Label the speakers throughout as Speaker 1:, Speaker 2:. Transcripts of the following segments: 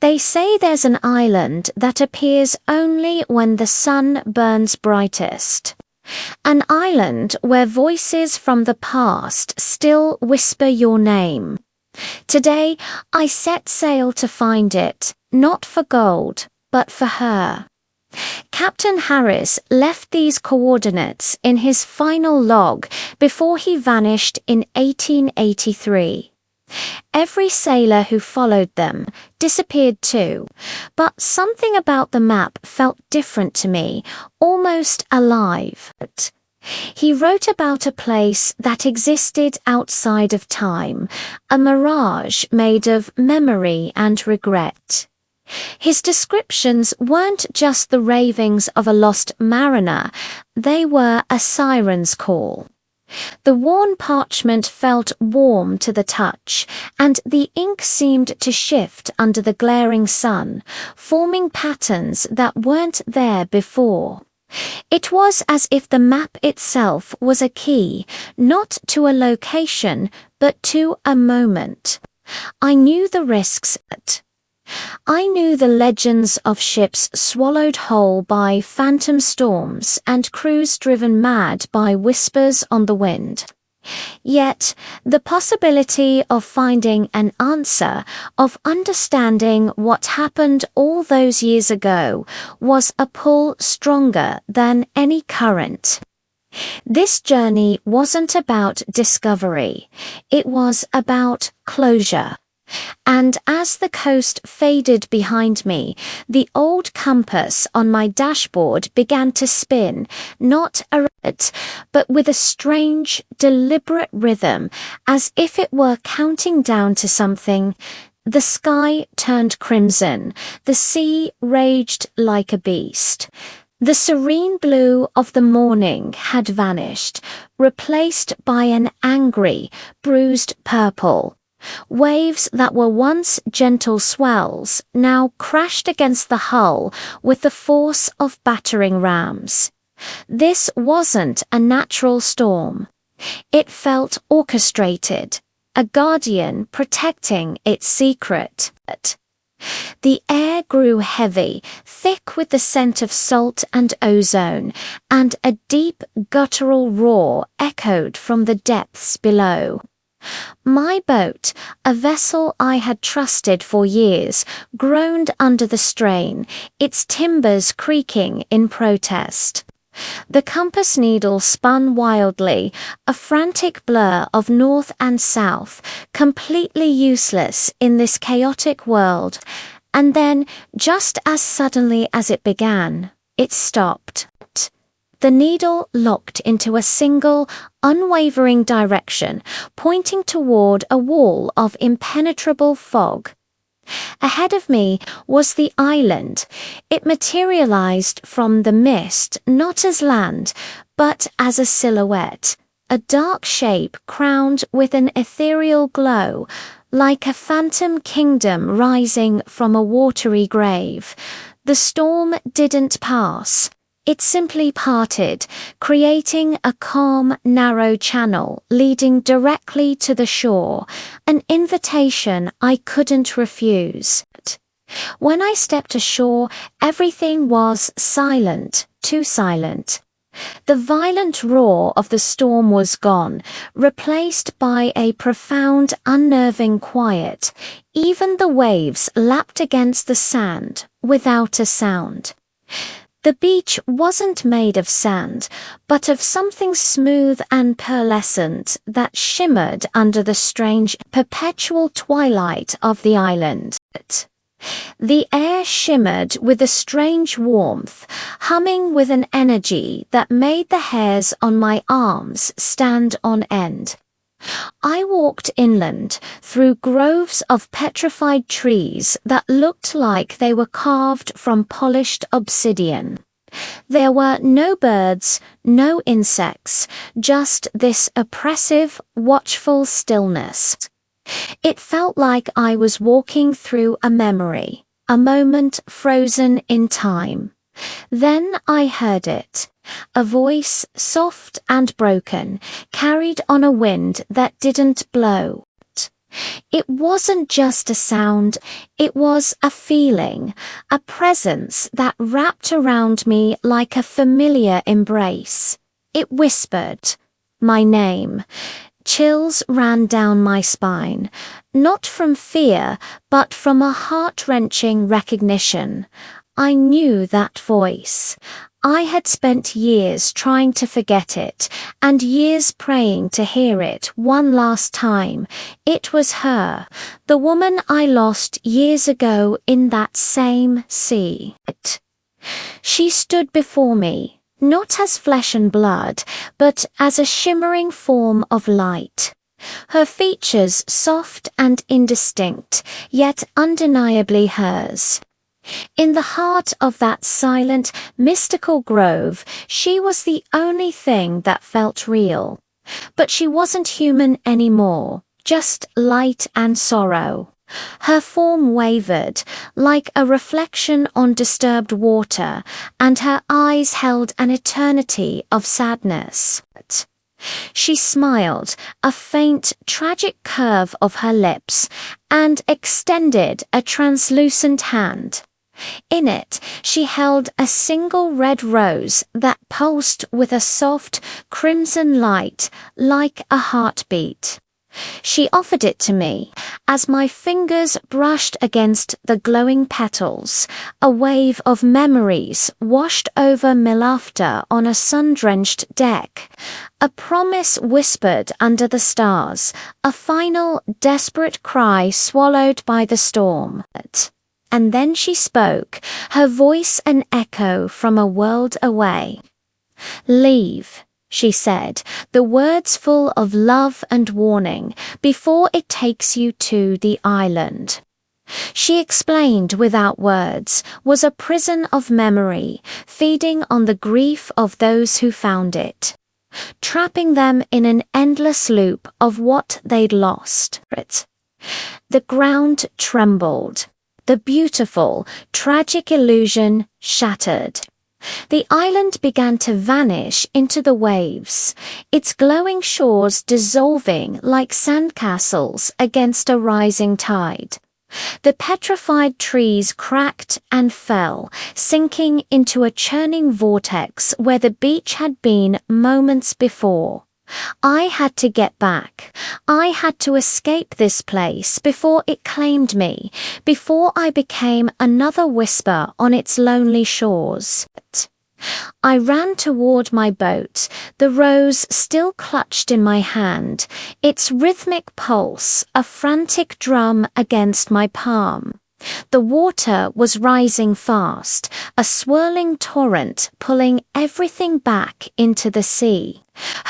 Speaker 1: They say there's an island that appears only when the sun burns brightest. An island where voices from the past still whisper your name. Today, I set sail to find it, not for gold, but for her. Captain Harris left these coordinates in his final log before he vanished in 1883. Every sailor who followed them disappeared too, but something about the map felt different to me, almost alive. He wrote about a place that existed outside of time, a mirage made of memory and regret. His descriptions weren't just the ravings of a lost mariner, they were a siren's call. The worn parchment felt warm to the touch, and the ink seemed to shift under the glaring sun, forming patterns that weren't there before. It was as if the map itself was a key, not to a location, but to a moment. I knew the risks. I knew the legends of ships swallowed whole by phantom storms and crews driven mad by whispers on the wind. Yet, the possibility of finding an answer, of understanding what happened all those years ago, was a pull stronger than any current. This journey wasn't about discovery, it was about closure. And as the coast faded behind me, the old compass on my dashboard began to spin, not erect, but with a strange, deliberate rhythm, as if it were counting down to something. The sky turned crimson, the sea raged like a beast. The serene blue of the morning had vanished, replaced by an angry, bruised purple. Waves that were once gentle swells now crashed against the hull with the force of battering rams. This wasn't a natural storm. It felt orchestrated, a guardian protecting its secret. The air grew heavy, thick with the scent of salt and ozone, and a deep guttural roar echoed from the depths below. My boat, a vessel I had trusted for years, groaned under the strain, its timbers creaking in protest. The compass needle spun wildly, a frantic blur of north and south, completely useless in this chaotic world, and then, just as suddenly as it began, it stopped. The needle locked into a single, unwavering direction, pointing toward a wall of impenetrable fog. Ahead of me was the island. It materialized from the mist, not as land, but as a silhouette, a dark shape crowned with an ethereal glow, like a phantom kingdom rising from a watery grave. The storm didn't pass. It simply parted, creating a calm, narrow channel leading directly to the shore, an invitation I couldn't refuse. When I stepped ashore, everything was silent, too silent. The violent roar of the storm was gone, replaced by a profound, unnerving quiet. Even the waves lapped against the sand, without a sound. The beach wasn't made of sand, but of something smooth and pearlescent that shimmered under the strange, perpetual twilight of the island. The air shimmered with a strange warmth, humming with an energy that made the hairs on my arms stand on end. I walked inland, through groves of petrified trees that looked like they were carved from polished obsidian. There were no birds, no insects, just this oppressive, watchful stillness. It felt like I was walking through a memory, a moment frozen in time. Then I heard it. A voice, soft and broken, carried on a wind that didn't blow. It wasn't just a sound, it was a feeling, a presence that wrapped around me like a familiar embrace. It whispered my name. Chills ran down my spine, not from fear, but from a heart-wrenching recognition. I knew that voice. I had spent years trying to forget it, and years praying to hear it one last time. It was her, the woman I lost years ago in that same sea. She stood before me, not as flesh and blood, but as a shimmering form of light. Her features soft and indistinct, yet undeniably hers. In the heart of that silent, mystical grove, she was the only thing that felt real. But she wasn't human anymore, just light and sorrow. Her form wavered, like a reflection on disturbed water, and her eyes held an eternity of sadness. She smiled, a faint, tragic curve of her lips, and extended a translucent hand. In it, she held a single red rose that pulsed with a soft, crimson light, like a heartbeat. She offered it to me. As my fingers brushed against the glowing petals, a wave of memories washed over me laughter on a sun-drenched deck. A promise whispered under the stars, a final, desperate cry swallowed by the storm. And then she spoke, her voice an echo from a world away. "Leave," she said, the words full of love and warning, "before it takes you to the island." She explained without words, was a prison of memory, feeding on the grief of those who found it, trapping them in an endless loop of what they'd lost. The ground trembled. The beautiful, tragic illusion shattered. The island began to vanish into the waves, its glowing shores dissolving like sandcastles against a rising tide. The petrified trees cracked and fell, sinking into a churning vortex where the beach had been moments before. I had to get back. I had to escape this place before it claimed me, before I became another whisper on its lonely shores. I ran toward my boat, the rose still clutched in my hand, its rhythmic pulse a frantic drum against my palm. The water was rising fast, a swirling torrent pulling everything back into the sea.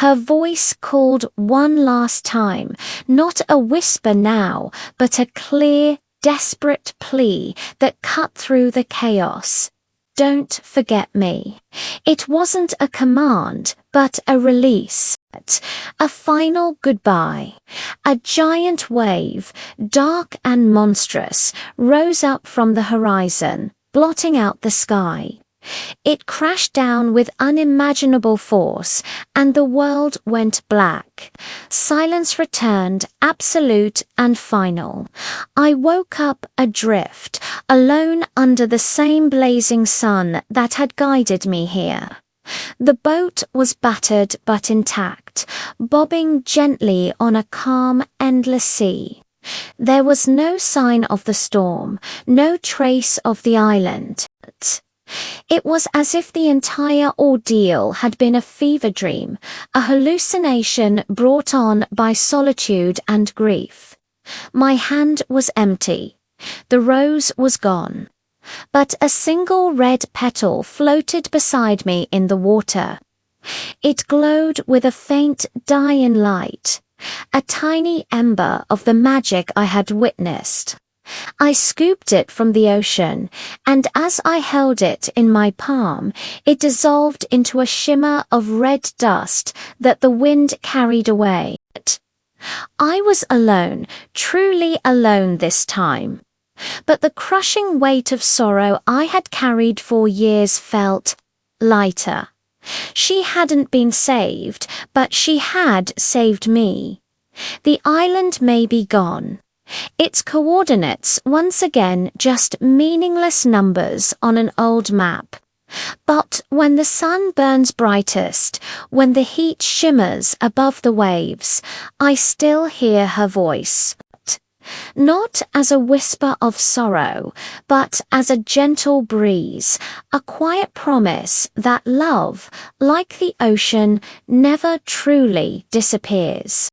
Speaker 1: Her voice called one last time, not a whisper now, but a clear, desperate plea that cut through the chaos. "Don't forget me." It wasn't a command, but a release. A final goodbye. A giant wave, dark and monstrous, rose up from the horizon, blotting out the sky. It crashed down with unimaginable force, and the world went black. Silence returned, absolute and final. I woke up adrift, alone under the same blazing sun that had guided me here. The boat was battered but intact, bobbing gently on a calm, endless sea. There was no sign of the storm, no trace of the island. It was as if the entire ordeal had been a fever dream, a hallucination brought on by solitude and grief. My hand was empty. The rose was gone. But a single red petal floated beside me in the water. It glowed with a faint, dying light, a tiny ember of the magic I had witnessed. I scooped it from the ocean, and as I held it in my palm, it dissolved into a shimmer of red dust that the wind carried away. I was alone, truly alone this time. But the crushing weight of sorrow I had carried for years felt lighter. She hadn't been saved, but she had saved me. The island may be gone, its coordinates once again just meaningless numbers on an old map. But when the sun burns brightest, when the heat shimmers above the waves, I still hear her voice. Not as a whisper of sorrow, but as a gentle breeze, a quiet promise that love, like the ocean, never truly disappears.